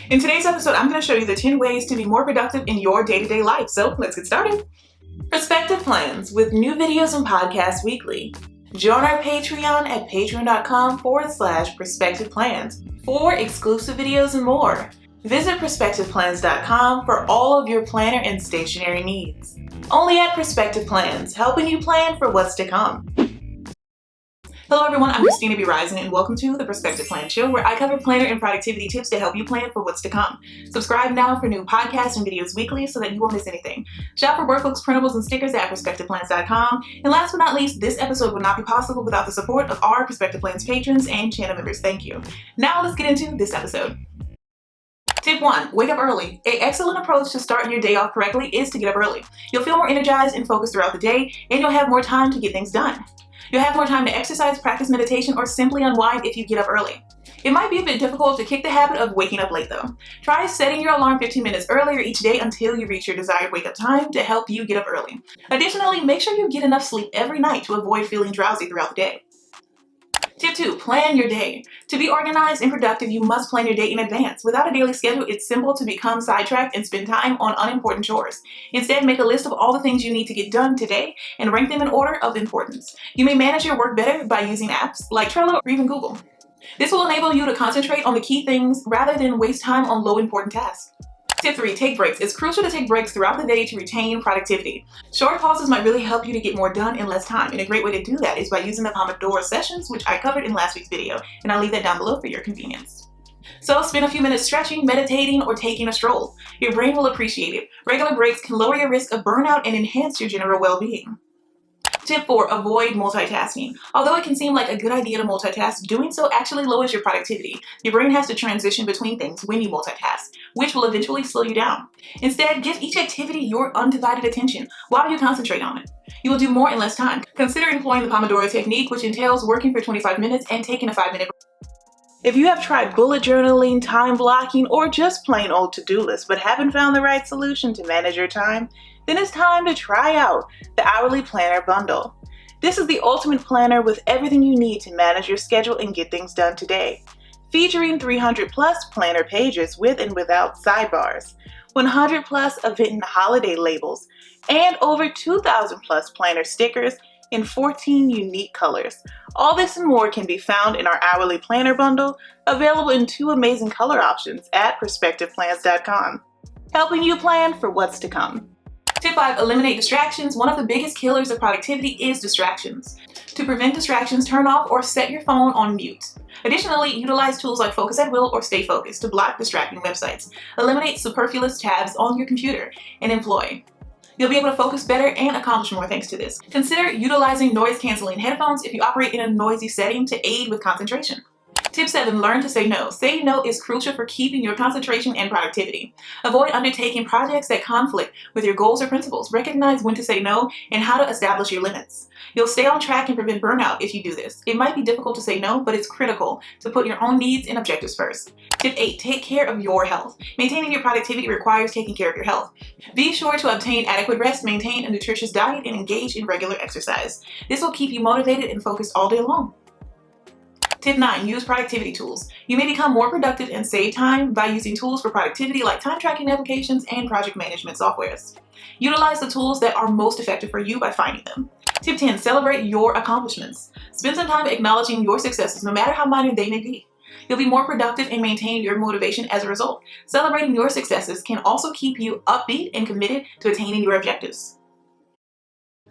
In today's episode, I'm going to show you the 10 ways to be more productive in your day-to-day life. So let's get started. Perspective plans with new videos and podcasts weekly. Join our Patreon at patreon.com/perspective plans for exclusive videos and more. Visit perspectiveplans.com for all of your planner and stationery needs. Only at Perspective Plans, helping you plan for what's to come. Hello everyone, I'm Christina B. Rising and welcome to the Perspective Plan Show, where I cover planner and productivity tips to help you plan for what's to come. Subscribe now for new podcasts and videos weekly so that you won't miss anything. Shop for workbooks, printables, and stickers at perspectiveplans.com. And last but not least, this episode would not be possible without the support of our Perspective Plans patrons and channel members. Thank you. Now let's get into this episode. Tip 1. Wake up early. An excellent approach to starting your day off correctly is to get up early. You'll feel more energized and focused throughout the day, and you'll have more time to get things done. You'll have more time to exercise, practice meditation, or simply unwind if you get up early. It might be a bit difficult to kick the habit of waking up late though. Try setting your alarm 15 minutes earlier each day until you reach your desired wake up time to help you get up early. Additionally, make sure you get enough sleep every night to avoid feeling drowsy throughout the day. Tip 2. Plan your day. To be organized and productive, you must plan your day in advance. Without a daily schedule, it's simple to become sidetracked and spend time on unimportant chores. Instead, make a list of all the things you need to get done today and rank them in order of importance. You may manage your work better by using apps like Trello or even Google. This will enable you to concentrate on the key things rather than waste time on low important tasks. Tip 3. Take breaks. It's crucial to take breaks throughout the day to retain productivity. Short pauses might really help you to get more done in less time, and a great way to do that is by using the Pomodoro sessions, which I covered in last week's video, and I'll leave that down below for your convenience. So spend a few minutes stretching, meditating, or taking a stroll. Your brain will appreciate it. Regular breaks can lower your risk of burnout and enhance your general well-being. Tip 4. Avoid multitasking. Although it can seem like a good idea to multitask, doing so actually lowers your productivity. Your brain has to transition between things when you multitask, which will eventually slow you down. Instead, give each activity your undivided attention while you concentrate on it. You will do more in less time. Consider employing the Pomodoro technique, which entails working for 25 minutes and taking a 5-minute break. If you have tried bullet journaling, time blocking, or just plain old to-do lists but haven't found the right solution to manage your time, then it's time to try out the Hourly Planner Bundle. This is the ultimate planner with everything you need to manage your schedule and get things done today. Featuring 300 plus planner pages with and without sidebars, 100 plus event and holiday labels, and over 2,000 plus planner stickers in 14 unique colors. All this and more can be found in our Hourly Planner Bundle, available in 2 amazing color options at perspectiveplans.com, helping you plan for what's to come. Tip 5. Eliminate distractions. One of the biggest killers of productivity is distractions. To prevent distractions, turn off or set your phone on mute. Additionally, utilize tools like Focus at Will or Stay Focused to block distracting websites. Eliminate superfluous tabs on your computer and employ. You'll be able to focus better and accomplish more thanks to this. Consider utilizing noise-canceling headphones if you operate in a noisy setting to aid with concentration. Tip 7. Learn to say no. Saying no is crucial for keeping your concentration and productivity. Avoid undertaking projects that conflict with your goals or principles. Recognize when to say no and how to establish your limits. You'll stay on track and prevent burnout if you do this. It might be difficult to say no, but it's critical to put your own needs and objectives first. Tip 8. Take care of your health. Maintaining your productivity requires taking care of your health. Be sure to obtain adequate rest, maintain a nutritious diet, and engage in regular exercise. This will keep you motivated and focused all day long. Tip 9. Use productivity tools. You may become more productive and save time by using tools for productivity like time tracking applications and project management softwares. Utilize the tools that are most effective for you by finding them. Tip 10. Celebrate your accomplishments. Spend some time acknowledging your successes, no matter how minor they may be. You'll be more productive and maintain your motivation as a result. Celebrating your successes can also keep you upbeat and committed to attaining your objectives.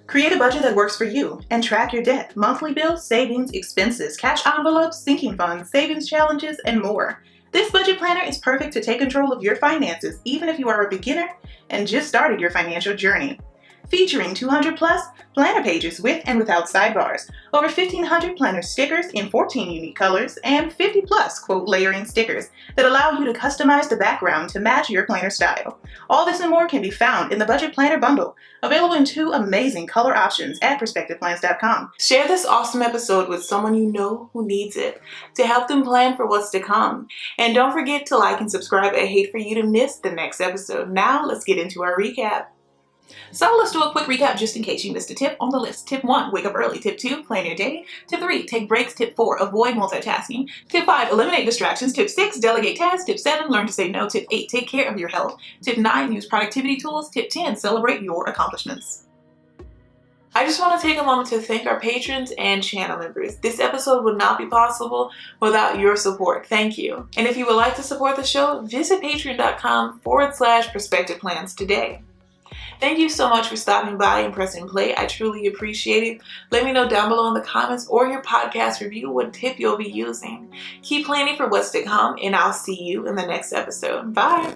Create a budget that works for you and track your debt, monthly bills, savings, expenses, cash envelopes, sinking funds, savings challenges, and more. This budget planner is perfect to take control of your finances, even if you are a beginner and just started your financial journey. Featuring 200 plus planner pages with and without sidebars, over 1,500 planner stickers in 14 unique colors, and 50 plus quote layering stickers that allow you to customize the background to match your planner style. All this and more can be found in the Budget Planner Bundle, available in 2 amazing color options at perspectiveplans.com. Share this awesome episode with someone you know who needs it to help them plan for what's to come. And don't forget to like and subscribe. I hate for you to miss the next episode. Now let's get into our recap. So let's do a quick recap just in case you missed a tip on the list. Tip 1, wake up early. Tip 2, plan your day. Tip 3, take breaks. Tip 4, avoid multitasking. Tip 5, eliminate distractions. Tip 6, delegate tasks. Tip 7, learn to say no. Tip 8, take care of your health. Tip 9, use productivity tools. Tip 10, celebrate your accomplishments. I just want to take a moment to thank our patrons and channel members. This episode would not be possible without your support. Thank you. And if you would like to support the show, visit patreon.com/perspectiveplans today. Thank you so much for stopping by and pressing play. I truly appreciate it. Let me know down below in the comments or your podcast review what tip you'll be using. Keep planning for what's to come, and I'll see you in the next episode. Bye.